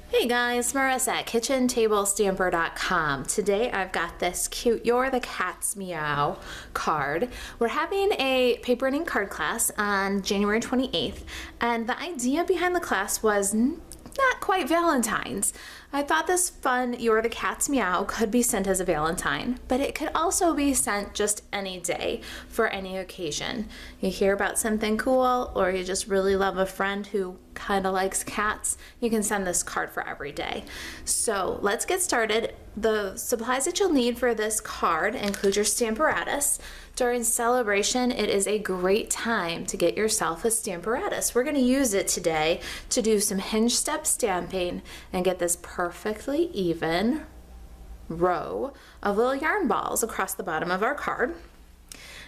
Hey guys, Marissa at KitchenTableStamper.com. Today I've got this cute You're the Cats Meow card. We're having a paper knitting card class on January 28th, and the idea behind the class was not quite Valentine's. I thought this fun You're the Cats Meow could be sent as a Valentine, but it could also be sent just any day for any occasion. You hear about something cool, or you just really love a friend who kind of likes cats, you can send this card for every day. So let's get started. The supplies that you'll need for this card include your Stamparatus. During celebration, it is a great time to get yourself a Stamparatus. We're going to use it today to do some hinge step stamping and get this perfectly even row of little yarn balls across the bottom of our card.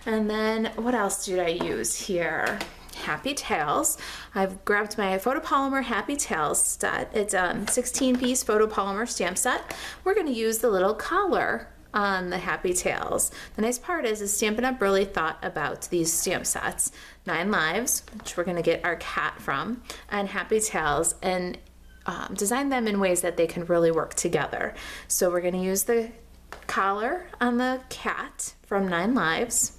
And then what else did I use here? Happy Tails. I've grabbed my photopolymer Happy Tails set. It's a 16-piece photopolymer stamp set. We're going to use the little collar on the Happy Tails. The nice part is Stampin' Up! Really thought about these stamp sets. 9 Lives, which we're going to get our cat from, and Happy Tails, and design them in ways that they can really work together. So we're going to use the collar on the cat from 9 Lives.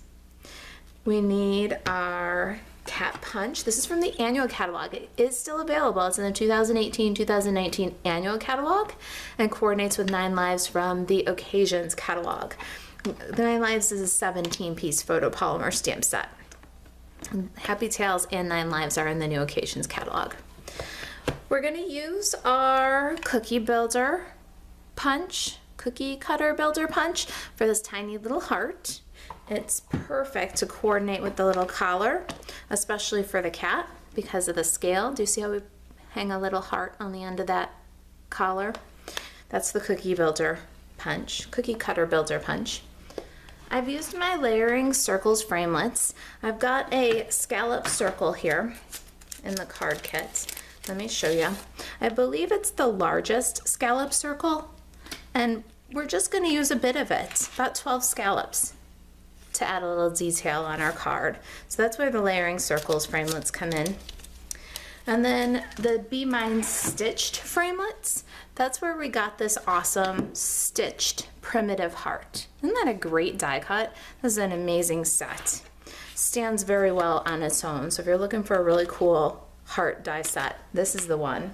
We need our cat punch. This is from the annual catalog. It is still available. It's in the 2018-2019 annual catalog and coordinates with 9 Lives from the Occasions catalog. The 9 Lives is a 17-piece photopolymer stamp set. Happy Tails and 9 Lives are in the new Occasions catalog. We're going to use our cookie builder punch, cookie cutter builder punch for this tiny little heart. It's perfect to coordinate with the little collar, especially for the cat because of the scale. Do you see how we hang a little heart on the end of that collar? That's the cookie builder punch, cookie cutter builder punch. I've used my layering circles framelits. I've got a scallop circle here in the card kit. Let me show you. I believe it's the largest scallop circle, and we're just going to use a bit of it, about 12 scallops, to add a little detail on our card. So that's where the layering circles framelits come in. And then the Be Mine stitched framelits, that's where we got this awesome stitched primitive heart. Isn't that a great die cut? This is an amazing set. Stands very well on its own. So if you're looking for a really cool heart die set, this is the one.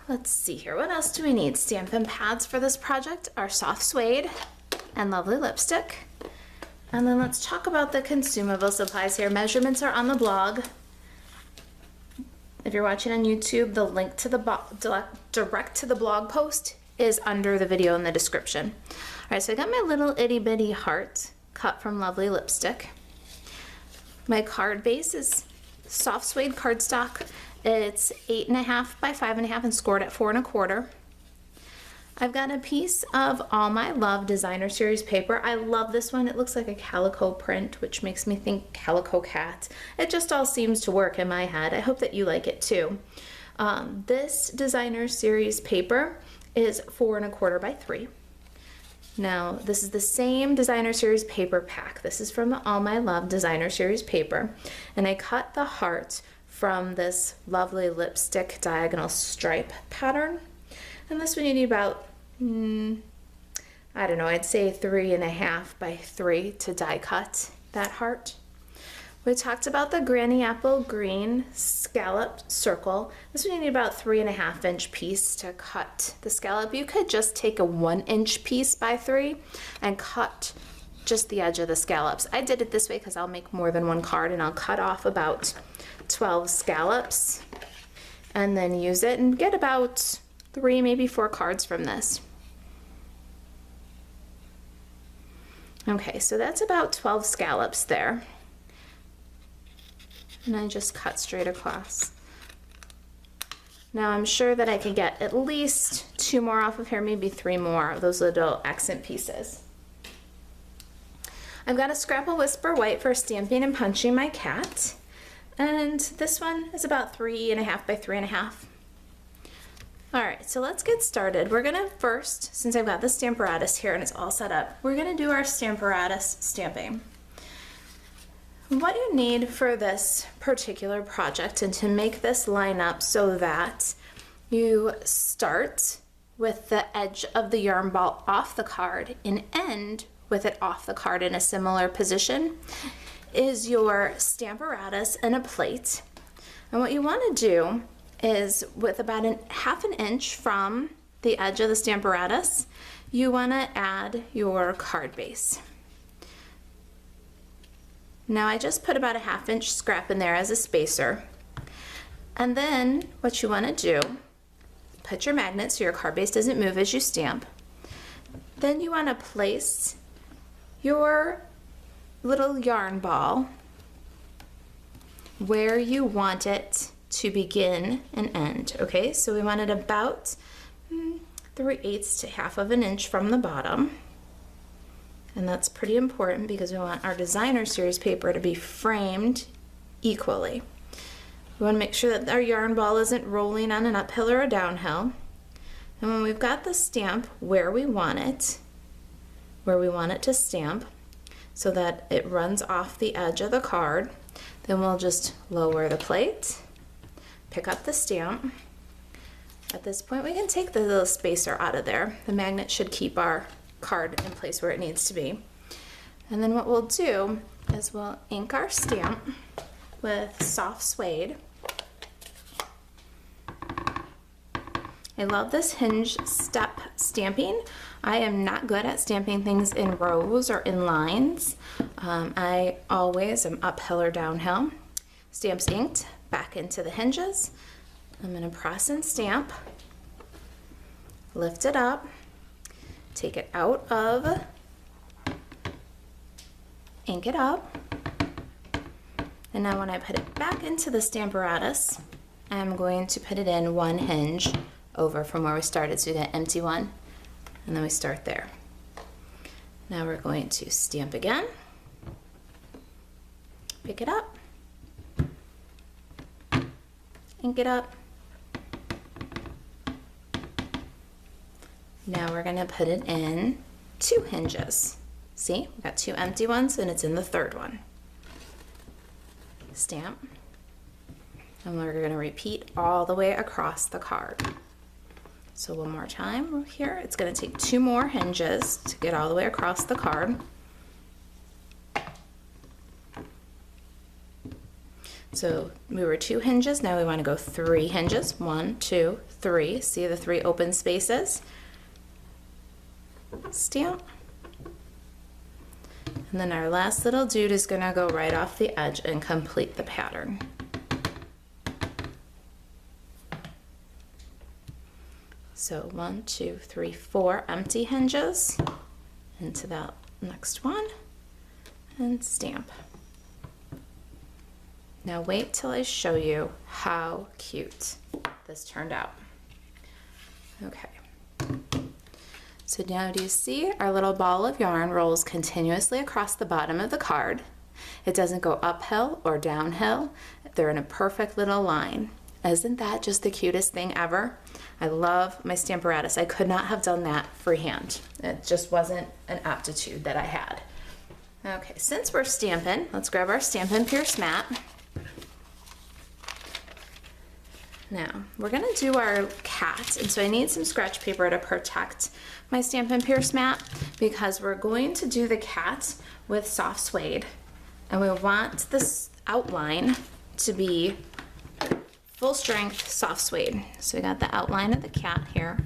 Let's see here, what else do we need? Stampin' pads for this project, our soft suede and lovely lipstick. And then let's talk about the consumable supplies here. Measurements are on the blog. If you're watching on YouTube, the link to the direct to the blog post is under the video in the description. All right, so I got my little itty bitty heart cut from lovely lipstick. My card base is soft suede cardstock. It's 8.5 by 5.5 and scored at 4 1/4. I've got a piece of All My Love Designer Series paper. I love this one. It looks like a calico print, which makes me think calico cat. It just all seems to work in my head. I hope that you like it too. This Designer Series paper is 4 1/4 by 3. Now, this is the same Designer Series paper pack. This is from the All My Love Designer Series paper. And I cut the heart from this lovely lipstick diagonal stripe pattern. And this one you need about, I don't know, I'd say 3.5 by 3 to die cut that heart. We talked about the Granny Apple Green scallop circle. This one you need about 3.5 inch piece to cut the scallop. You could just take a 1 inch piece by 3 and cut just the edge of the scallops. I did it this way because I'll make more than one card, and I'll cut off about 12 scallops and then use it and get about 3, maybe 4 cards from this. Okay, so that's about 12 scallops there. And I just cut straight across. Now I'm sure that I could get at least 2 more off of here, maybe 3 more of those little accent pieces. I've got a scrap of Whisper White for stamping and punching my cat. And this one is about 3.5 by 3.5. All right, so let's get started. We're gonna first, since I've got the Stamparatus here and it's all set up, we're gonna do our Stamparatus stamping. What you need for this particular project and to make this line up so that You start with the edge of the yarn ball off the card and end with it off the card in a similar position is your Stamparatus and a plate. And what you want to do is with about half an inch from the edge of the Stamparatus, you want to add your card base. Now I just put about a ½ inch scrap in there as a spacer. And then what you want to do, put your magnet so your card base doesn't move as you stamp. Then you want to place your little yarn ball where you want it to begin and end. Okay, so we want it about 3/8 to ½ of an inch from the bottom. And that's pretty important because we want our designer series paper to be framed equally. We want to make sure that our yarn ball isn't rolling on an uphill or a downhill. And when we've got the stamp where we want it to stamp so that it runs off the edge of the card, then we'll just lower the plate, pick up the stamp. At this point we can take the little spacer out of there. The magnet should keep our card in place where it needs to be. And then what we'll do is we'll ink our stamp with soft suede. I love this hinge step stamping. I am not good at stamping things in rows or in lines. I always am uphill or downhill. Stamps inked back into the hinges. I'm going to press and stamp, lift it up, take it out of, ink it up, and now when I put it back into the Stamparatus, I'm going to put it in one hinge over from where we started, so we got empty one, and then we start there. Now we're going to stamp again, pick it up, ink it up. Now we're going to put it in 2 hinges. See, we've got 2 empty ones and it's in the 3rd one. Stamp. And we're going to repeat all the way across the card. So one more time here. It's going to take 2 more hinges to get all the way across the card. So we were 2 hinges, now we want to go 3 hinges. 1, 2, 3. See the 3 open spaces? Stamp. And then our last little dude is going to go right off the edge and complete the pattern. So 1, 2, 3, 4 empty hinges into that next one and stamp. Now wait till I show you how cute this turned out. Okay. So now do you see our little ball of yarn rolls continuously across the bottom of the card? It doesn't go uphill or downhill. They're in a perfect little line. Isn't that just the cutest thing ever? I love my Stamparatus. I could not have done that freehand. It just wasn't an aptitude that I had. Okay, since we're stamping, let's grab our Stampin' Pierce mat. Now, we're gonna do our cat, and so I need some scratch paper to protect my Stampin' Pierce mat because we're going to do the cat with soft suede, and we want this outline to be full strength soft suede. So we got the outline of the cat here,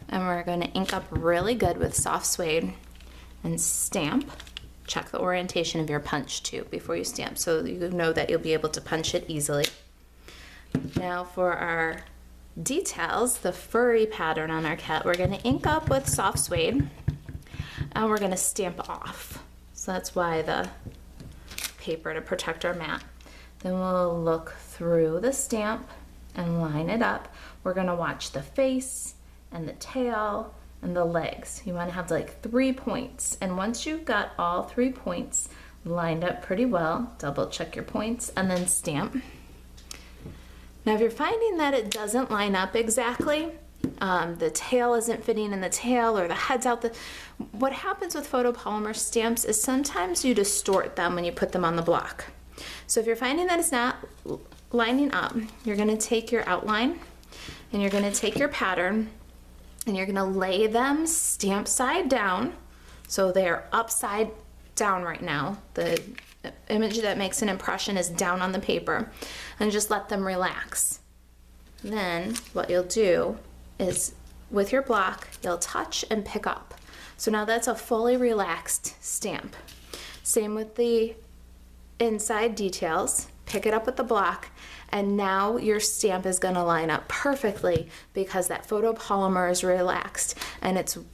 and we're gonna ink up really good with soft suede and stamp. Check the orientation of your punch too before you stamp so you know that you'll be able to punch it easily. Now for our details, the furry pattern on our cat, we're going to ink up with soft suede and we're going to stamp off. So that's why the paper to protect our mat. Then we'll look through the stamp and line it up. We're going to watch the face and the tail and the legs. You want to have like 3 points, and once you've got all 3 points lined up pretty well, double check your points and then stamp. Now if you're finding that it doesn't line up exactly, the tail isn't fitting in the tail or the head's out, what happens with photopolymer stamps is sometimes you distort them when you put them on the block. So if you're finding that it's not lining up, you're going to take your outline and you're gonna take your pattern and you're gonna lay them stamp side down. So they're upside down right now. The image that makes an impression is down on the paper, and just let them relax. Then what you'll do is with your block, you'll touch and pick up. So now that's a fully relaxed stamp. Same with the inside details. Pick it up with the block, and now your stamp is gonna line up perfectly because that photopolymer is relaxed, and it'll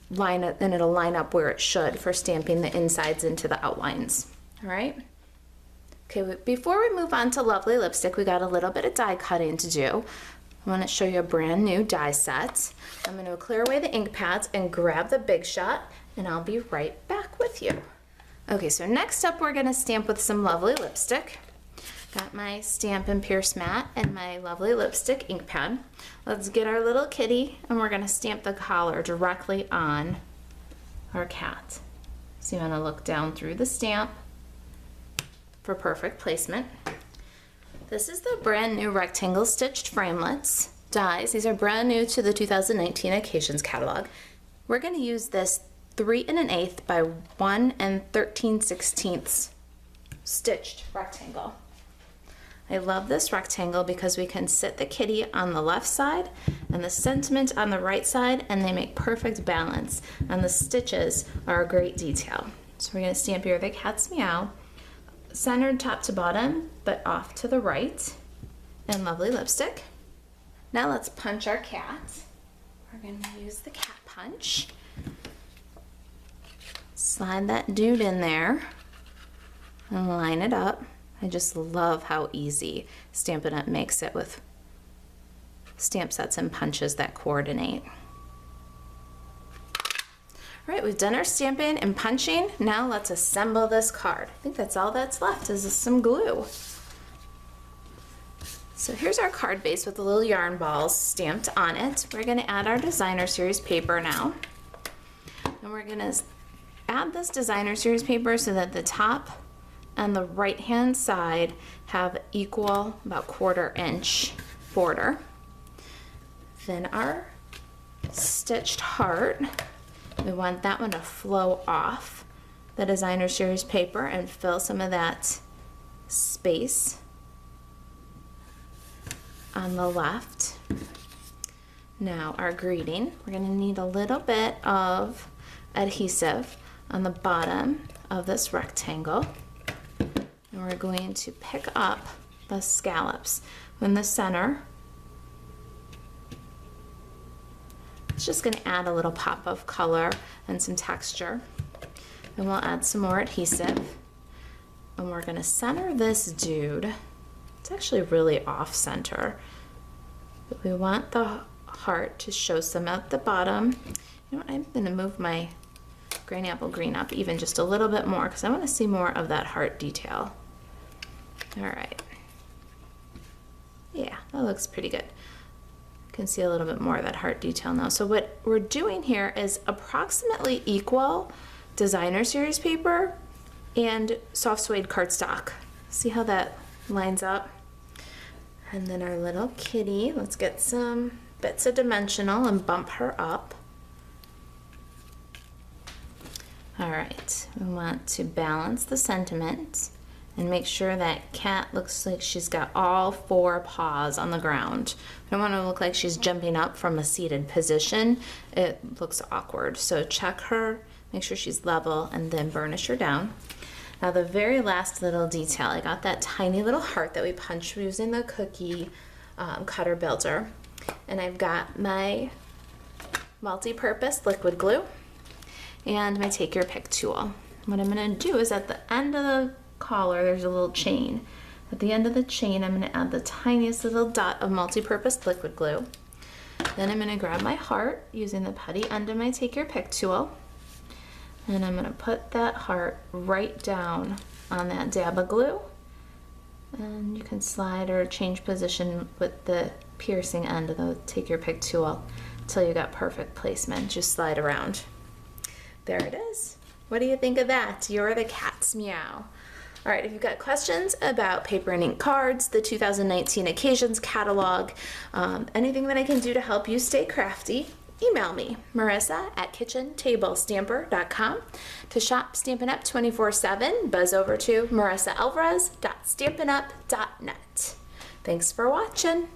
line up where it should for stamping the insides into the outlines. All right? Okay, before we move on to lovely lipstick, we got a little bit of die cutting to do. I want to show you a brand new die set. I'm going to clear away the ink pads and grab the Big Shot, and I'll be right back with you. Okay, so next up we're going to stamp with some lovely lipstick. Got my Stampin' Pierce mat and my lovely lipstick ink pad. Let's get our little kitty, and we're going to stamp the collar directly on our cat. So you want to look down through the stamp for perfect placement. This is the brand new rectangle stitched framelits dies. These are brand new to the 2019 Occasions catalog. We're going to use this 3 1/8 by 1 13/16 stitched rectangle. I love this rectangle because we can sit the kitty on the left side and the sentiment on the right side, and they make perfect balance, and the stitches are a great detail. So we're going to stamp here the Cats Meow, centered top to bottom, but off to the right, and lovely lipstick. Now let's punch our cat. We're going to use the cat punch. Slide that dude in there and line it up. I just love how easy Stampin' Up makes it with stamp sets and punches that coordinate. All right, we've done our stamping and punching. Now let's assemble this card. I think that's all that's left is some glue. So here's our card base with the little yarn balls stamped on it. We're gonna add our designer series paper now. And we're gonna add this designer series paper so that the top and the right-hand side have equal, about 1/4 inch border. Then our stitched heart, we want that one to flow off the designer series paper and fill some of that space on the left. Now our greeting, we're going to need a little bit of adhesive on the bottom of this rectangle, and we're going to pick up the scallops in the center. It's just going to add a little pop of color and some texture. And we'll add some more adhesive. And we're going to center this dude. It's actually really off center. But we want the heart to show some at the bottom. You know what, I'm going to move my Granny Apple Green up even just a little bit more because I want to see more of that heart detail. All right. Yeah, that looks pretty good. Can see a little bit more of that heart detail now. So what we're doing here is approximately equal designer series paper and soft suede cardstock. See how that lines up? And then our little kitty, let's get some bits of dimensional and bump her up. All right, we want to balance the sentiment and make sure that cat looks like she's got all 4 paws on the ground. We don't want to look like she's jumping up from a seated position. It looks awkward. So check her, make sure she's level, and then burnish her down. Now the very last little detail, I got that tiny little heart that we punched using the cookie cutter builder. And I've got my multi-purpose liquid glue and my take your pick tool. What I'm going to do is at the end of the collar, there's a little chain. At the end of the chain, I'm going to add the tiniest little dot of multi-purpose liquid glue. Then I'm going to grab my heart using the putty end of my take your pick tool, and I'm going to put that heart right down on that dab of glue. And you can slide or change position with the piercing end of the take your pick tool until you got perfect placement. Just slide around. There it is. What do you think of that? You're the Cats Meow. All right, if you've got questions about paper and ink cards, the 2019 occasions catalog, anything that I can do to help you stay crafty, email me, marisa@kitchentablestamper.com. To shop Stampin' Up! 24/7, buzz over to marisaalvarez.stampinup.net. Thanks for watching.